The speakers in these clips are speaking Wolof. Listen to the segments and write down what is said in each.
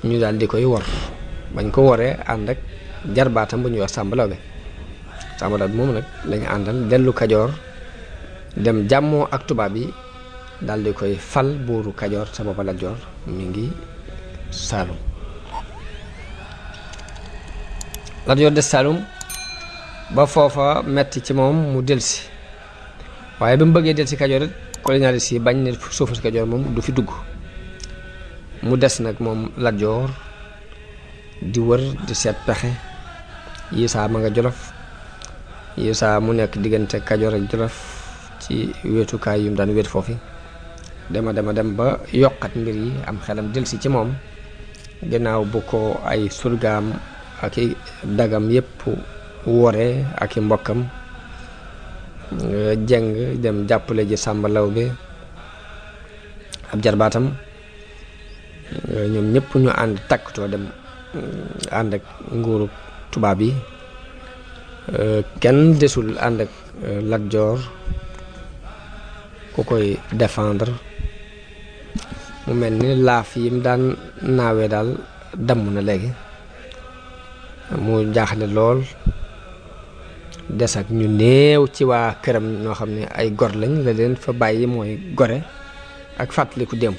ñu daal di koy wor bañ ko woree ànd ak jarbaatam bu ñuy wax Sàmba Lawbe moom nag lañu àndal dellu Kajoor dem jàmmoo ak tubaab yi daal di koy fal buuru Kajoor sa boppa Lat Joor mi ngi Saalum. Lat Joor des Saalum ba foofa metti ci moom mu delsi waaye bi mu bëggee delsi Kajoor it colonialiste yi bañ ne suufu si Kajoor moom du fi dugg mu des nag moom Lat Joor di wër di seet pexe yi saa ma nga Jolof yi saa mu nekk diggante Kajoor ak Jolof ci wetukaay yu mu daan wet foofu dem ba yokkat mbir yi am xelam delsi ci moom ginnaaw bu ko ay surgaam ak i dagam yépp wore ak i mbokkam jeng dem jàppale ji Sàmba Lawbe ab jarbaatam ñoom ñëpp ñu ànd takkatoo dem ànd ak nguuru tubaab yi kenn desul ànd ak Lat Joor ku koy défendre mu mel ni laaf yi mu daan naawee daal damm na léegi mu jaaxle lool des ak ñu néew ci waa këram ñoo xam ne ay gor lañ la leen fa bàyyi mooy gore ak fàttaliku démb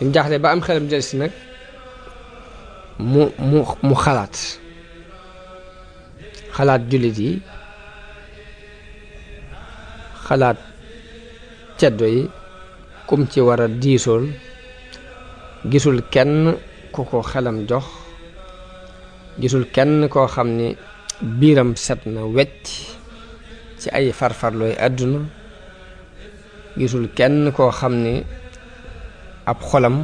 ñu jaaxle ba am xelam del si nag mu xalaat jullit yi xalaat ceddo yi kum ci war a diisool gisul kenn ku ko xelam jox gisul kenn koo xam ni biiram set na wecc ci ay farfarlooy àdduna gisul kenn koo xam ni ab xolam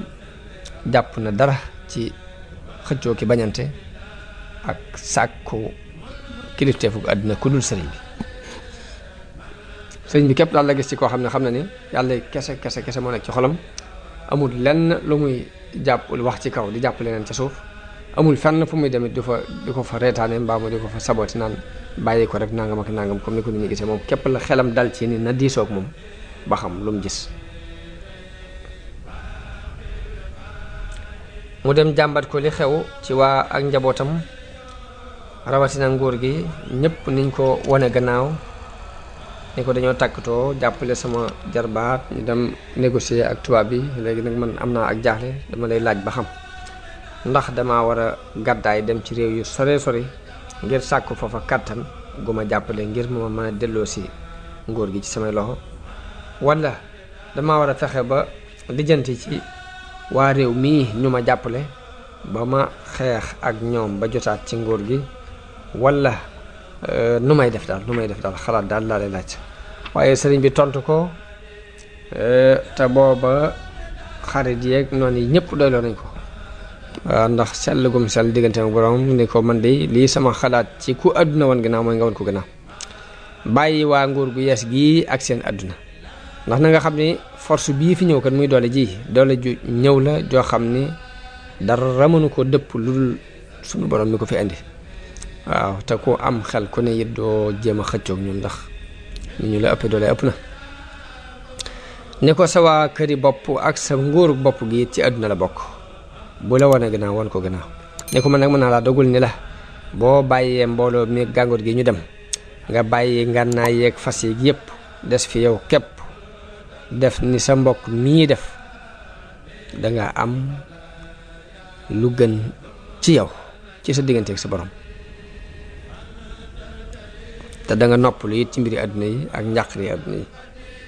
jàpp na dara ci xëccoo ki bañante ak sàkku kilifteefu àdduna ku dul sëriñ bi képp daal la gis ci koo xam ne ni yàlla kese moo nekk ci xolam amul lenn lu muy jàpp wax ci kaw di jàpp leneen ca suuf amul fenn fu muy demit di ko fa reetaane mbaa mu di ko fa sabooti naan bàyyi ko rek nangam ak nangam comme ni ko nit ñi gisee moom képp la xelam dal ci ni na diisoog moom ba xam lu mu gis mu dem jàmbat ko li xew ci waa ak njabootam rawatina nguur gi ñëpp niñ ko wane gannaaw ni ko dañoo takkatoo jàppale sama jarbaat ñu dem négocier ak tubaab bi léegi nag man am naa ak jaaxle dama lay laaj ba xam ndax dama war a gàddaay dem ci réew yu sori ngir sàkku foofa kàttan gu ma jàppale ngir ma mën a delloo si nguur gi ci samay loxo wala dama war a fexe ba lijjanti ci waa réew mii ñu ma jàppale ba ma xeex ak ñoom ba jotaat ci nguur gi wala nu may def daal xalaat daal laa lay laaj waaye sëriñ bi tontu ko te booba xarit yeeg noonu yi ñëpp doyloo nañ ko ndax sell gum sell diggante ak borom ni ko man de lii sama xalaat ci ku àdduna woon gannaaw mooy nga woon ko gannaaw bàyyi waa nguur gu yees gii ak seen àdduna ndax na nga xam ni force bii fi ñëw kat muy doole ju ñëw la joo xam ni dara mënu ko dëpp lu dul sunu borom mi ko fi indi waaw te ku am xel ku ne it doo jéem a xëccoog ñoom ndax ni ñu la ëpp doole ëpp na ni ko sa waa këri bopp ak sa nguuru bopp gi ci àdduna la bokk bu la wane gannaaw wan ko gannaaw ni ko man nag mën naa laa dogul ni la boo bàyyee mbooloo mi gàngoor gi ñu dem nga bàyyi ngànnaay yeeg fas yi yépp des fi yow képp def ni sa mbokk mii def danga am lu gën ci yow ci sa diggante ak sa borom te da nga noppalu it ci mbiri àdduna yi ak njàqari àdduna yi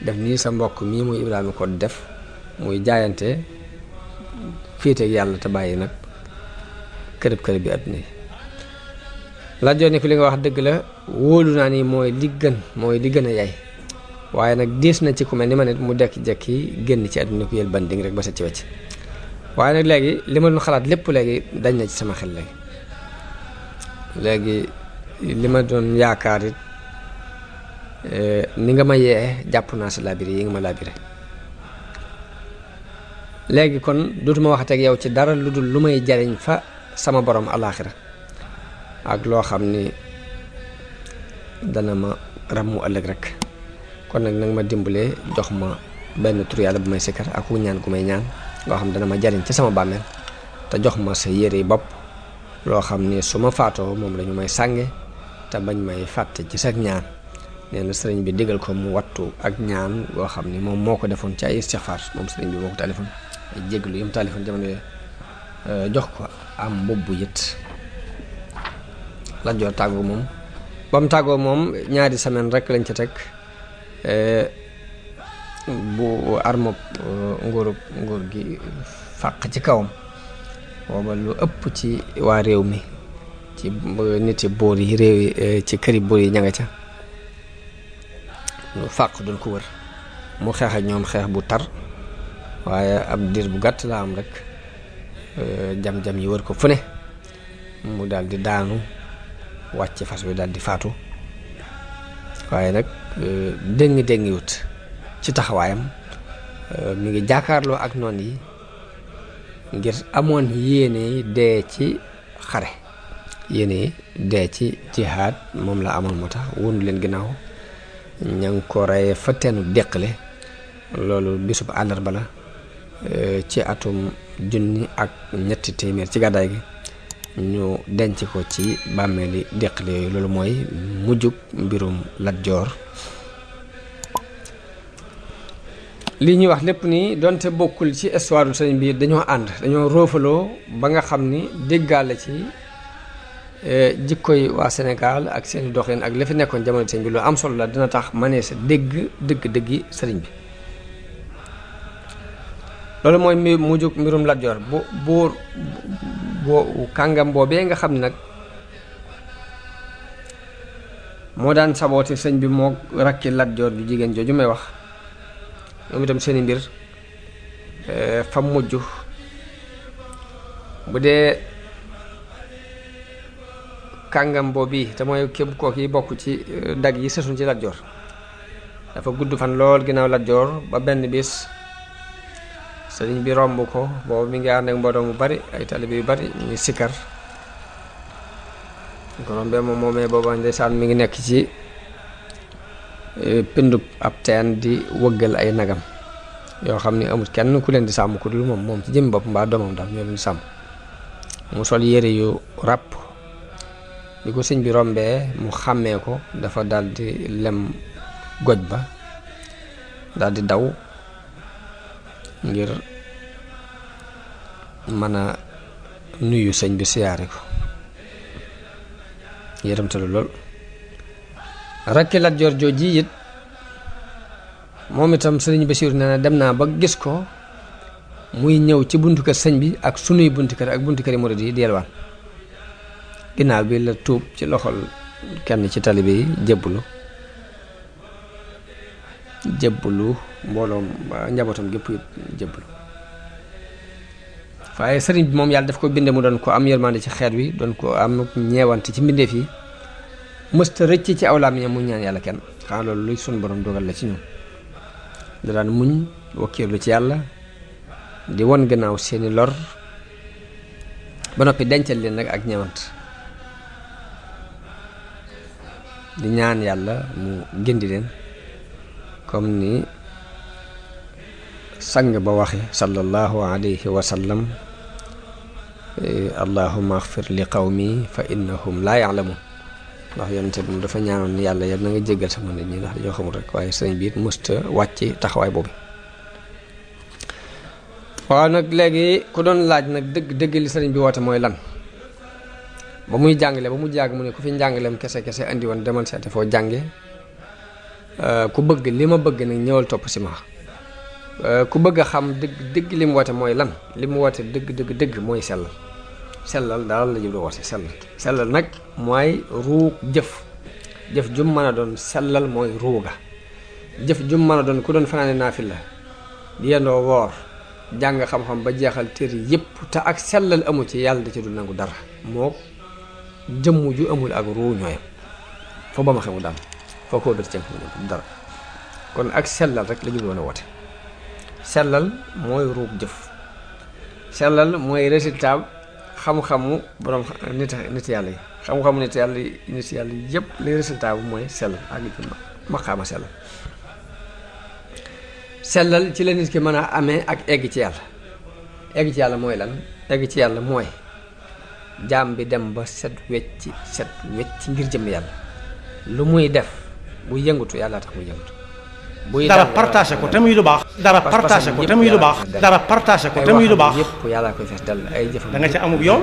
def nii sa mbokk mii muy Ibrahima ko def muy jaayante féete ak yàlla te bàyyi nag kërëb bi àdduna yi Lat Joor ni ko li nga wax dëgg la wóolu naa ni mooy li gën a yay waaye nag diis na ci ku mel ni ma nit mu dekki-jekki génn ci àdduna ko yël banding rek ba sa ci wecc waaye nag léegi li ma doon xalaat lépp léegi dañ na ci sama xel léegi li ma doon yaakaar it ni nga ma yee jàpp naa sa labiré yi nga ma labiré léegi kon dootuma waxateeg yow ci dara lu dul lu may jariñ fa sama borom alaaxira ak loo xam ni dana ma ràmmu ëllëg rek kon nag nag ma dimbalee jox ma benn tur yàlla bu may sikkar ak wu ñaan gu may ñaan loo xam dana ma jariñ ci sama bàmmeel te jox ma sa yére bopp loo xam ni su ma faatoo moom la ñu may sànge te bañ may fàtte ci sa ñaan. nee na sëriñ bi digal ko mu wattu ak ñaan goo xam ni moom moo ko defoon ci ay istixfaar moom sëriñ bi moo ko taalifoon ay jéglu yum taalifoon jamono yooyu jox ko am mbubb yit. Lat Joor tàggoo moom ba mu tàggoo moom ñaari semaine rek lañ ca teg bu armob nguur gi fàq ci kawam booba lu ëpp ci waa réew mi ci niti boor yi réew yi ci këri boor yi ña nga ca lu fàq doon ko wër mu xeex ak ñoom xeex bu tar waaye ab diir bu gàtt la am rek jam-jam yi wër ko fu ne mu daal di daanu wàcc fas bi daal di faatu waaye nag déngi wut ci taxawaayam mi ngi jàkkaarloo ak noon yi ngir amoon yéene dee ci xare yéene dee ci jihaad moom la amoon moo tax wundu leen ginnaaw ña ngi ko rey fa teenu déqale loolu bisub àllarba la ci atum 1700 ci gàddaay gi ñu denc ko ci bàmmeeli déqale yooyu loolu mooy mujjug mbirum Lat Joor. li ñuy wax lépp ni donte bokkul ci histoire du sëriñ bi dañoo ànd dañoo roofaloo ba nga xam ni déggaale ci jikkoy waa Sénégal ak seeni doxin ak la fi nekkoon jamono sëriñ bi lu am solo la dina tax mënee sa dëgg-dëggi sëriñ bi. loolu mooy mujjug mbirum Lat Joor bu kàngam boobee nga xam ne nag moo daan saboote sëñ bi moo rakki Lat Joor ju jigéen jooju may wax ñoom itam seeni mbir fa mujj bu dee kàngam boobu te mooy képp kooku yi bokk ci dag yi sësuñ ci Lat Joor dafa gudd fan lool ginnaaw Lat Joor ba benn bis sëriñ bi romb ko boobu mi ngi ànd ak mbooloo mu bari ay taalibe yu bari ñu ngi sikkar ko rombee moomee booba ndeysaan mi ngi nekk ci pindub ab teen di wëggal ay nagam yoo xam ni amul kenn ku leen di sàmm ku dul moom ci jëmmi bopp mbaa doomam daal ñoo leen di sàmm mu sol yére yu ràpp bi ko sëñ bi rombee mu xàmmee ko dafa dal di lem goj ba dal di daw ngir mën a nuyu sëñ bi siyaare ko yërëmtalu lool. rakki Lat Joor jooji it moom itam sëriñ Basiiru nee na dem naa ba gis ko muy ñëw ci buntu kër sëñ bi ak sunuy buntu kër ak buntu kër yi murid yi di yelwaan ginnaaw bi la tuub ci loxol kenn ci talibe yi jébbalu mbooloom njabootam gépp it jébbalu waaye sëriñ bi moom yàlla daf ko binde mu doon ko am yërmande ci xeet wi doon ko am ñeewante ci mbindeef yi mësta rëcc ci aw làmmiñam mu ñaan yàlla kenn xanaa loolu luy sun borom dogal la ci ñun da daan muñ wakkiirlu ci yàlla di won gannaaw seeni lor ba noppi dencal leen nag ak ñeewant di ñaan yàlla mu gindi leen comme ni sang ba waxe sallallahu alayhi wa sallam allahumma axfir li qawmi fa innahum laa ya'lamun ndax yonente bi dafa ñaanoon yàlla yal na nga jéggal sama nit ñi ndax dañoo xamul rek waaye sëñ bi it mësta wàcc taxawaay boobu. waaw nag léegi ku doon laaj nag dëgg li sëriñ bi woote mooy lan ba muy jàngale ba mu jàgg mu ne ku fi njàngaleem kese andi woon demal seete foo jànge ku bëgg li ma bëgg nag ñëwal topp si ma ku bëgg a xam dëgg li mu woote mooy lan li mu woote dëgg mooy sellal daal la jublu woote sellal nag mooy ruug jëf jum mën a doon sellal mooy ruuga jëf jum mën a doon ku doon fanaane naafila di yendoo woor jàng xam-xam ba jeexal téere yépp te ak sellal amu ci yàlla da ci dul nangu dara moo jëmm ju amul ak ruu ñooyam foo ba ma xamu daal foo koo dër cënk dara kon ak sellal rek la jubloon a woote sellal mooy ruug jëf sellal mooy résultat xam-xamu borom nit yàlla yi xam-xamu nit yàlla yépp li résultat bu mooy sellal ak li ci maqaama sellal ci la nit ki mën a amee ak egg ci yàlla egg ci yàlla mooy lan egg ci yàlla mooy jaam bi dem ba set wecc ngir jëm yàlla lu muy def bu yëngutu yàlla tax muy yëngutu dara partagé ko te muy lu baax dara partagé ko te muy lu baax dara partagé ko te muy lu baax yëpp yàlla koy fees dal ay jëfam da nga ca amub yoon